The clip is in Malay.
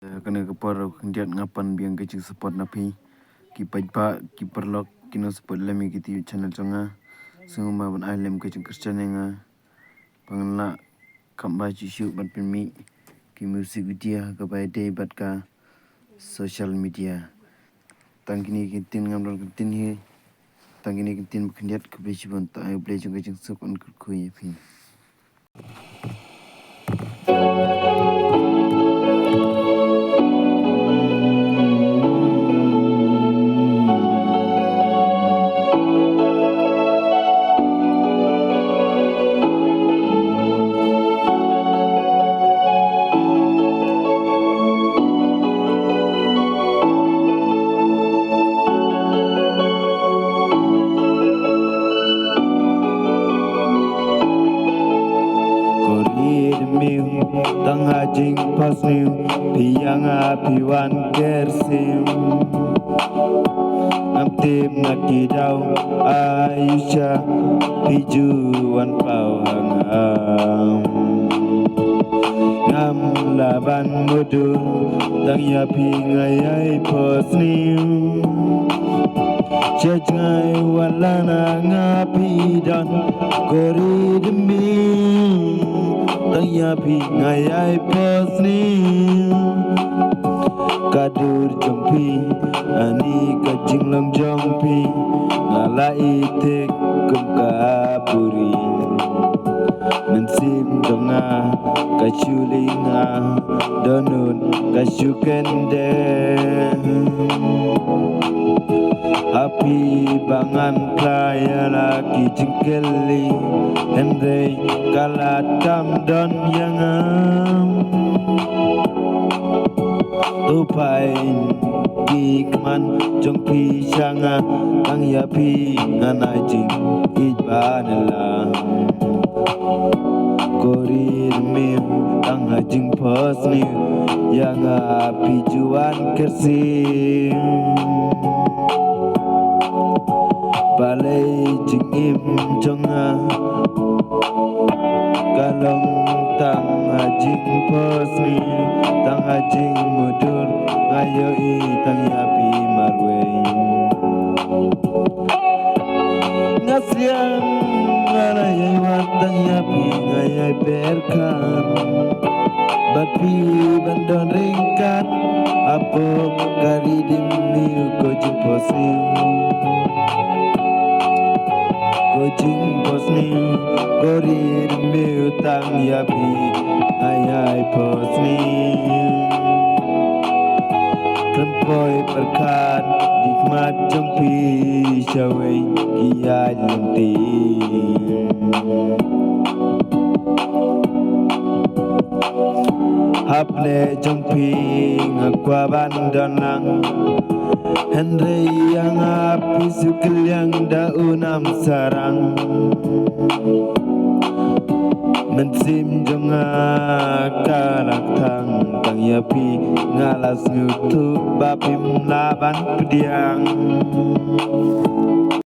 Kena kepar kendiat ngapan biang kecil support napi ki pajpa ki perlok kino support lemi kiti channel chonga sungma ban ailem kecil kristianenga pangla kamba chishu ban pimi ki music video ka bai day bat ka social media tangkini kintin ngamdon kintin hi tangkini kintin kendiat ke bejibon ta ayo blejong kecil support kuy phi tang hajing pasniu piang apiwan kersim amtim nakidau Aisyah pijuan pau hangam ngam laban mudur tang ya pingayai pasniu Jajngai walana ngapi dan kori demi Tangyapi ngayai pasni Kadur jompi ani kajing lang jompi Ngala itik kum kapuri Mensim donga kasyulinga Donut kasyukende Api bangan kaya lagi jengkeli Hendai kalatam don yangam Tupain kikman jong pisanga Tang yapi nganajing ijbanelang Korir mim tang hajing posni Yang api juan kersim Balai jingim jonga Kalong tang hajing posni Tang hajing mudur Ngayoi tang yapi marwei Ngasiang ngalayai watang yapi ngayai berkan Bapi bandon ringkat Apok kari dimniu kojing posni Kojing posni korir miutang yapi ayai posni Kempoi perkan dikmat jompi syawai kia linti Hapne jompi ngakwa bandonang Henry yang api sukil yang daunam sarang Mensim jonga kalak tang yapi ngalas ngutuk bapim laban pediang